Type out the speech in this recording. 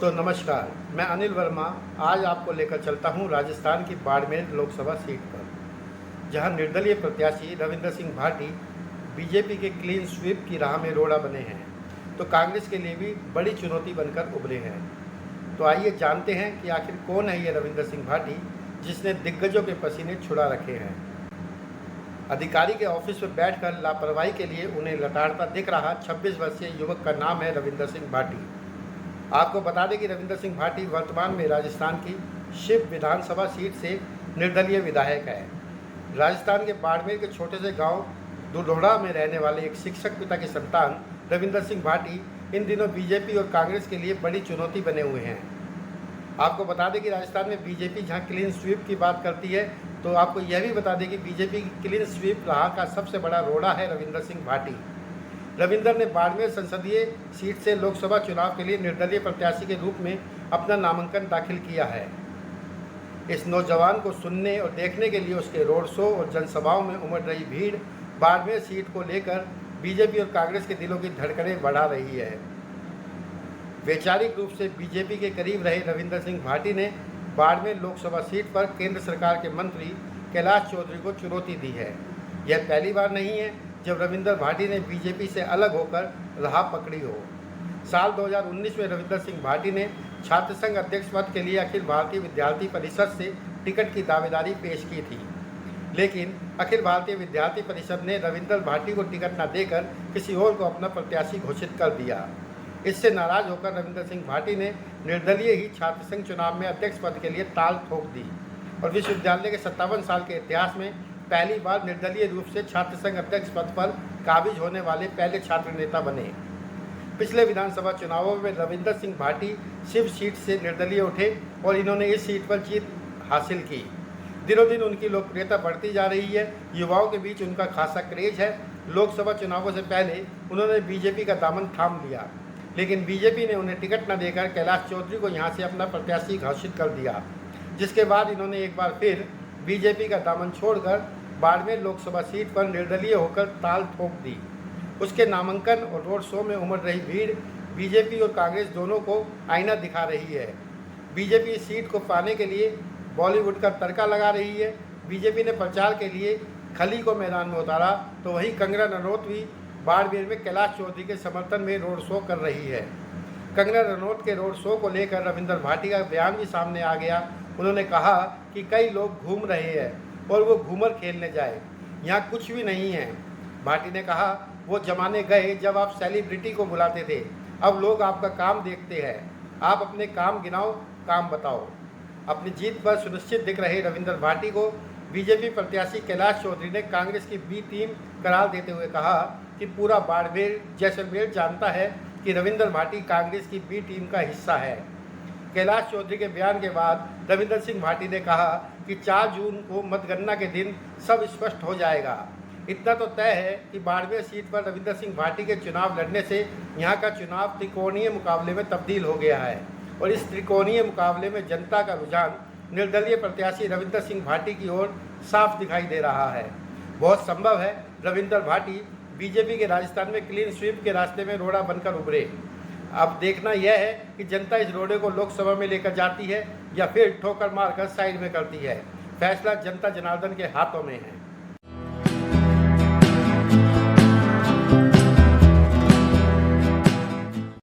दोस्तों नमस्कार, मैं अनिल वर्मा आज आपको लेकर चलता हूं राजस्थान की बाड़मेर लोकसभा सीट पर, जहां निर्दलीय प्रत्याशी रविंदर सिंह भाटी बीजेपी के क्लीन स्वीप की राह में रोड़ा बने हैं, तो कांग्रेस के लिए भी बड़ी चुनौती बनकर उभरे हैं। तो आइए जानते हैं कि आखिर कौन है ये रविंदर सिंह भाटी, जिसने दिग्गजों के पसीने छुड़ा रखे हैं। अधिकारी के ऑफिस में बैठकर लापरवाही के लिए उन्हें लताड़ता दिख रहा 26 वर्षीय युवक का नाम है रविंदर सिंह भाटी। आपको बता दें कि रविंदर सिंह भाटी वर्तमान में राजस्थान की शिव विधानसभा सीट से निर्दलीय विधायक है। राजस्थान के बाड़मेर के छोटे से गांव दुधोड़ा में रहने वाले एक शिक्षक पिता के संतान रविंदर सिंह भाटी इन दिनों बीजेपी और कांग्रेस के लिए बड़ी चुनौती बने हुए हैं। आपको बता दें कि राजस्थान में बीजेपी जहां क्लीन स्वीप की बात करती है, तो आपको यह भी बता दें कि बीजेपी की क्लीन स्वीप राह का सबसे बड़ा रोड़ा है रविंदर सिंह भाटी। रविंदर ने बाड़मेर संसदीय सीट से लोकसभा चुनाव के लिए निर्दलीय प्रत्याशी के रूप में अपना नामांकन दाखिल किया है। इस नौजवान को सुनने और देखने के लिए उसके रोड शो और जनसभाओं में उमड़ रही भीड़ बाड़मेर सीट को लेकर बीजेपी और कांग्रेस के दिलों की धड़कनें बढ़ा रही है। वैचारिक रूप से बीजेपी के करीब रहे रविंदर सिंह भाटी ने बाड़मेर लोकसभा सीट पर केंद्र सरकार के मंत्री कैलाश चौधरी को चुनौती दी है। यह पहली बार नहीं है जब रविंदर भाटी ने बीजेपी से अलग होकर राह पकड़ी हो। साल 2019 में रविंदर सिंह भाटी ने छात्र संघ अध्यक्ष पद के लिए अखिल भारतीय विद्यार्थी परिषद से टिकट की दावेदारी पेश की थी, लेकिन अखिल भारतीय विद्यार्थी परिषद ने रविंदर भाटी को टिकट न देकर किसी और को अपना प्रत्याशी घोषित कर दिया। इससे नाराज होकर रविंदर सिंह भाटी ने निर्दलीय ही छात्र संघ चुनाव में अध्यक्ष पद के लिए ताल ठोक दी और विश्वविद्यालय के 57 साल के इतिहास में पहली बार निर्दलीय रूप से छात्र संघ अध्यक्ष पद पर काबिज होने वाले पहले छात्र नेता बने। पिछले विधानसभा चुनावों में रविंदर सिंह भाटी शिव सीट से निर्दलीय उठे और इन्होंने इस सीट पर जीत हासिल की। दिनों दिन उनकी लोकप्रियता बढ़ती जा रही है। युवाओं के बीच उनका खासा क्रेज है। लोकसभा चुनावों से पहले उन्होंने बीजेपी का दामन थाम लिया, लेकिन बीजेपी ने उन्हें टिकट न देकर कैलाश चौधरी को यहाँ से अपना प्रत्याशी घोषित कर दिया, जिसके बाद इन्होंने एक बार फिर बीजेपी का दामन छोड़कर बाड़मेर लोकसभा सीट पर निर्दलीय होकर ताल ठोक दी। उसके नामांकन और रोड शो में उमड़ रही भीड़ बीजेपी और कांग्रेस दोनों को आईना दिखा रही है। बीजेपी इस सीट को पाने के लिए बॉलीवुड का तड़का लगा रही है। बीजेपी ने प्रचार के लिए खली को मैदान में उतारा, तो वहीं कंगना रनौत भी बाड़मेर में कैलाश चौधरी के समर्थन में रोड शो कर रही है। कंगना रनौत के रोड शो को लेकर रविंदर भाटी का बयान भी सामने आ गया। उन्होंने कहा कि कई लोग घूम रहे हैं और वो घूमर खेलने जाए, यहाँ कुछ भी नहीं है। भाटी ने कहा, वो जमाने गए जब आप सेलिब्रिटी को बुलाते थे, अब लोग आपका काम देखते हैं। आप अपने काम गिनाओ, काम बताओ। अपनी जीत पर सुनिश्चित दिख रहे रविंदर भाटी को बीजेपी प्रत्याशी कैलाश चौधरी ने कांग्रेस की बी टीम करार देते हुए कहा कि पूरा बाड़मेर जैसलमेर जानता है कि रविंदर भाटी कांग्रेस की बी टीम का हिस्सा है। कैलाश चौधरी के बयान के बाद रविंदर सिंह भाटी ने कहा कि 4 जून को मतगणना के दिन सब स्पष्ट हो जाएगा। इतना तो तय है कि बाड़मेर सीट पर रविंदर सिंह भाटी के चुनाव लड़ने से यहाँ का चुनाव त्रिकोणीय मुकाबले में तब्दील हो गया है और इस त्रिकोणीय मुकाबले में जनता का रुझान निर्दलीय प्रत्याशी रविंदर सिंह भाटी की ओर साफ दिखाई दे रहा है। बहुत संभव है रविंदर भाटी बीजेपी के राजस्थान में क्लीन स्वीप के रास्ते में रोड़ा बनकर उभरे। अब देखना यह है कि जनता इस रोड़े को लोकसभा में लेकर जाती है या फिर ठोकर मारकर साइड में करती है। फैसला जनता जनार्दन के हाथों में है।